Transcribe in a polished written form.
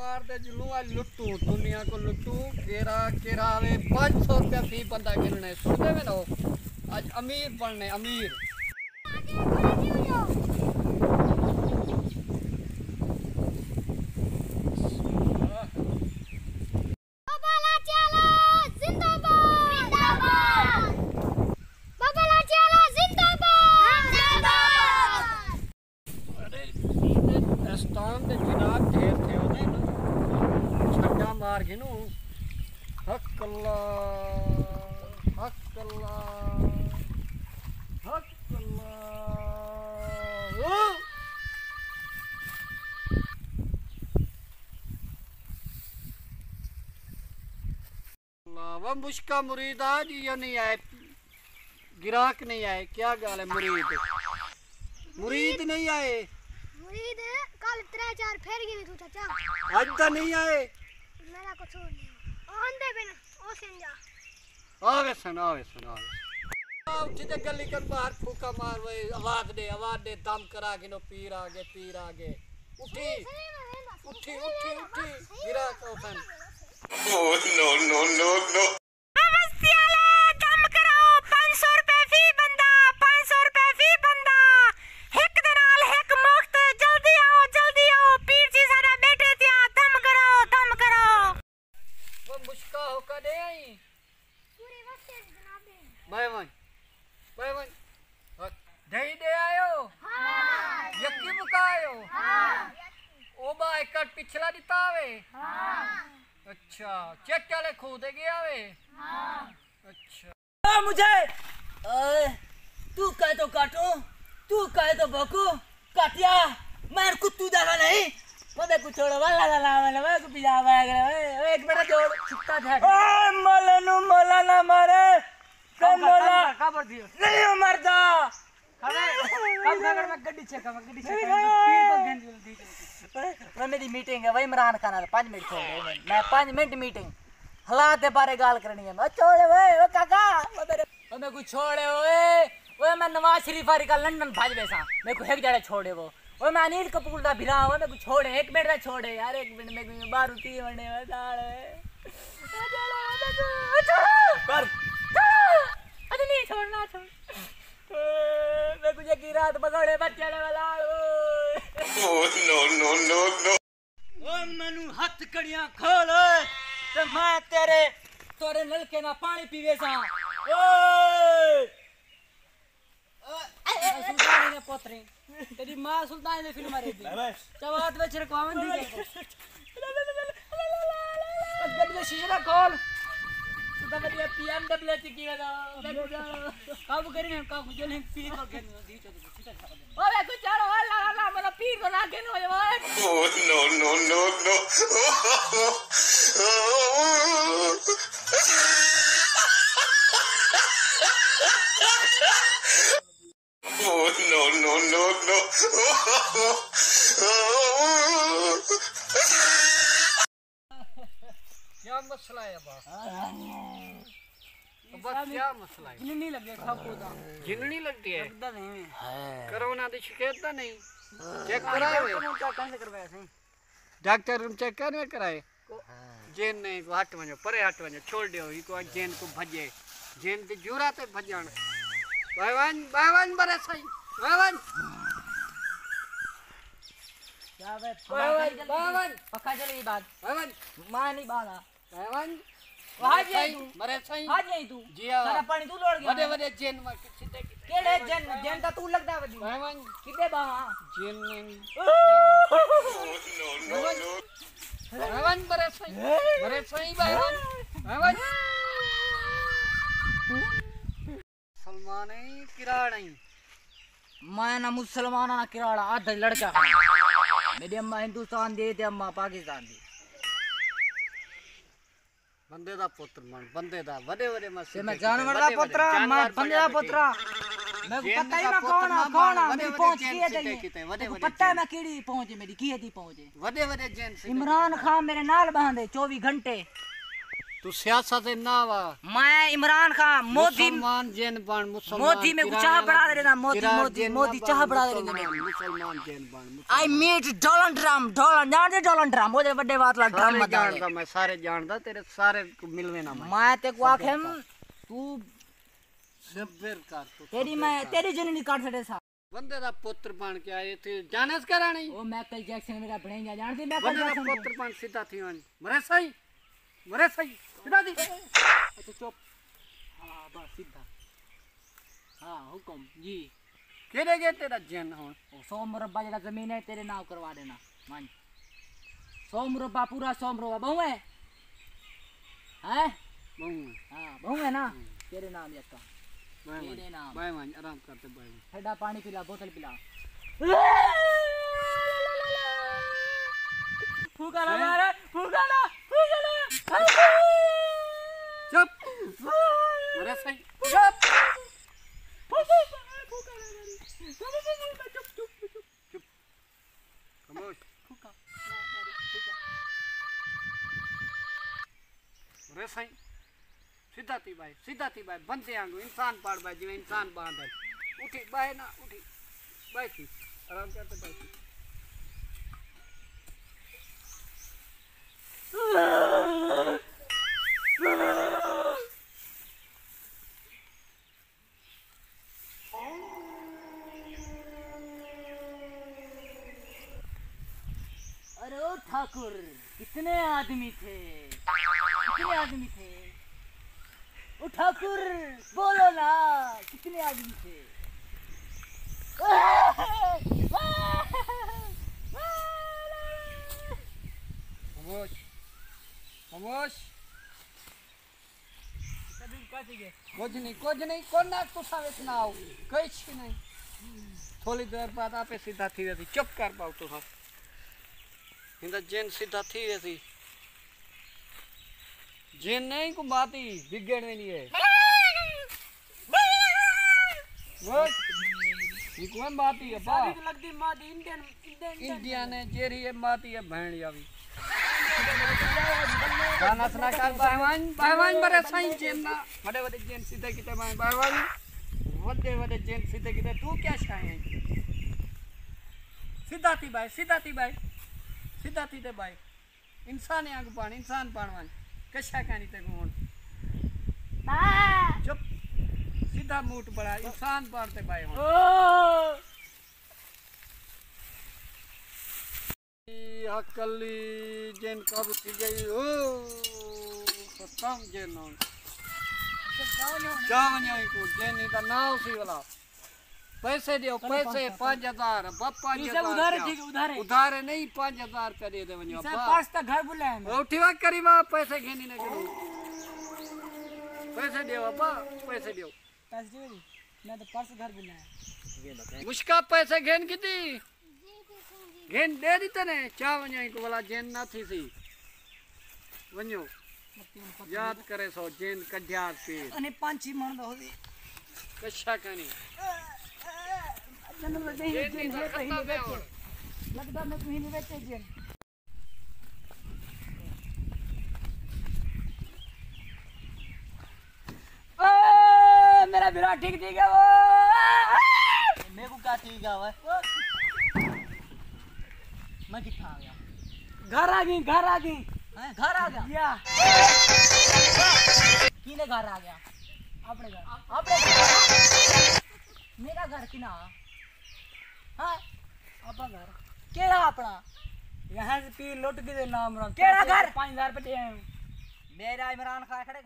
बार दे जुलूं आज लुट्टू दुनिया को लुट्टू केरा केरावे 500 रुपया फी बंदा गिनने सुनते में लो आज अमीर बनने अमीर मार गिनू हक अल्लाह हक अल्लाह हक अल्लाह वो मुश्का मुरीद आज ये नहीं आए गिराक नहीं आए क्या गाल है मुरीद नहीं आए मुरीद कल 3-4 फेर गिने तू चाचा आज तो नहीं आए मेरा को छोड़ दे ओंदे बिन ओ सेंजा आवे सन उठी ते गली कर बाहर फूका मार वे आवाज दे दम करा के नो पीर आगे उठी उठी उठी उठी गिरा को सन नो नो नो नो अवस्थियाला दम करो 500 रुपए फी बंदा 500 रुपए फी बंदा एक दे नाल एक मुफ्त जल्दी आओ पीर जी सारा बैठे त्या दम करो वो मुश्का होकर दे आई पूरी वक्त जनाब दे भाई दही दे आयो हां यक्की मुकायो हां ओ बा एकड़ पिछला दिता आवे हां अच्छा चेक वाले खोदे गया वे हां अच्छा मुझे तू कहे तो काटो तू कहे तो भोकू काटिया मैं कुत्तू देखा नहीं मैं कुछ छोड़ वाला मैं कुछ पिया एक मिनट जोड़ छुट्टा था ओए मोला ना मारे कम मोला खबर दियो नहीं मरदा कम खबर में गड्डी चेक पीर को गंज दी मेरी मीटिंग है वही इमरान खान 5 मिनट छोड़ मैं 5 मिनट मीटिंग हालात के बारे गाल करनी है छोड़े ओ काका मैं कुछ छोड़े ओए मैं नवाज शरीफ वाली का लंदन भाज बैसा मैं को एक जगह छोड़े वो ओए मैं अनिल कपूर दा भिरा मैं को छोड़े 1 मिनट दा छोड़े यार 1 मिनट में कोई बारूती बने दाल कर अरे नहीं छोड़ना मैं कुछ की रात बगड़े बच्चे वाला नो ओ मनु हाथ कड़ियां खोल ते मैं तोरे नलके ना पानी पीवे सा ओए सुल्तान ने पोतरे तेरी मां सुल्तान ने फिल्म मारी थी चवात में छिड़कवावन दी गड्डी शीशा खोल सुधा बढ़िया पीएमडब्ल्यू की वाला काबू करी हम काबू जो नहीं पी को के दी तो ओए कुछ चारो ला मेरा पीर को ना के नो ओए नो क्या मसला है बस क्या मसला है जिन नहीं लगे सबको तो जिननी लगती है लगता नहीं कोरोना दी शिकायत तो नहीं चेक कराए कैसे करवाया सही डॉक्टर रूम चेक करने कराए जेन ने को हट वञो परे हट वञो छोड़ दियो ई को जेन को भजे जेन ते जूरा ते भजण बावन बरे सही बावन बावन पक्का चलेगी बात बावन मां नहीं बाला बावन आज आई तू मरे सही आज आई तू जिया सारा पानी तू लोड़ गया वडे जेन में सीधे केड़े जेन ता तू लगदा वदी बावन किदे बा जेन बावन बरे सही बावन सलमान किराड़ी मैं ना मुसलमान ना किराड़ा आधा लड़का मेरी अम्मा हिंदुस्तान दी ते अम्मा पाकिस्तान दी बंदे दा पुत्र मन बंदे दा वडे मस मैं जानवर दा पुत्र मैं बंदे दा पुत्र मैं को पता ही ना कौन मेरी पहुंच की है पता है मैं केड़ी पहुंच मेरी की है दी पहुंच वडे जेन इमरान खान मेरे नाल बांधे 24 घंटे तू सियासत ना वा मैं इमरान खान मोदी मुसलमान जैन बन मुसलमान मोदी में चाह बढ़ा दे रहा मोदी किराया मोदी जैन मोदी ना चाह बन, बढ़ा दे रहे मुसलमान जैन बन I meet Donald Trump Donald जान दे डोनाल्ड ट्रम्प ओदे बड़े बात ला ट्रम्प सारे मत डाले जानदा मैं सारे जानदा तेरे सारे को मिलवे ना मैं ते को आखम तू सबर कर तू तेरी मैं तेरी जन नहीं काट सकते सा बंदे दा पुत्र बन के आए थे जानस करा नहीं ओ माइकल जैक्सन मेरा बनेगा जानती मैं बंदे दा पुत्र बन सीधा थी वन मरे सही सीधा दी अच्छा चुप हां बस सीधा हां हुक्म जी केड़े गए तेरा जैन हुन ओ 100 मुरब्बा जेड़ा जमीन है तेरे नाम करवा देना मान 100 मुरब्बा पूरा 100 मुरब्बा बहु है हैं हां बहु है ना तेरे नाम यक्का तेरे नाम बाय मान आराम करते बाय ठंडा पानी पिला बोतल पिला फूका ना मारे फूका ना चुप मरे सही चुप खामोश मरे सही सीधा थी भाई बनते आंगू इंसान पाड़ भाई जिਵੇਂ इंसान बांध उठी बाय ना उठी बाय थी आराम करते बाय थी अरे ओ ठाकुर कितने आदमी थे ओ ठाकुर बोलो ना कितने आदमी थे खामोश कुछ नहीं कौन ना तू सावे सुनाओ कुछ नहीं थोड़ी देर बाद आपे सीधा थी वैसी चुप कर पाओ तो हाँ इंदा जैन सीधा थी वैसी जैन नहीं को माती बिगड़ में नहीं है बस ये कौन माती है बा लगती मादी इंडिया ने जेरी है माती है भैंड यावी गाना सुना कर बाहवान बरे साईं जैन ना वडे जैन सीधे किते बाहवान वडे जैन सीधे किते तू क्या शाय है सीधा थी दे भाई इंसान आग पान इंसान पाणवान कशा कानी ते गुण चुप सीधा मूठ बड़ा इंसान पाड़ते भाई हो अकली जैन कब थी गई ओ खत्म जैन जावन्याई को जैन का नाव सी वाला पैसे दियो पैसे 5000 बापा जी उधार नहीं 5000 रुपया दे दे वन्यो पास तक घर बुलाए उठीवा करीबा पैसे घेनी ने करू पैसे दियो बापा पैसे दियो मैं तो पर्स घर बुलाया मुश्का पैसे घेन किती घेन दे दी तने चा वन्याई को वाला जैन ना थी सी वन्यो याद करे सो जैन कढ्या पे अने पांची मन दो होदी कशा कनी जन्म दे जैन है पहले बेचे लगदा मैं कहीं नहीं बेचे जैन ओ मेरा बिरा ठीक है वो मेरे को क्या ठीक है वो मैं कितना आ गया घर आ गई घर आ गया या किने घर आ गया अपने घर मेरा घर किना हां अपना घर केड़ा अपना यहां से पी लुट के नाम केड़ा घर 5000 रुपए दे मेरा इमरान खान खड़े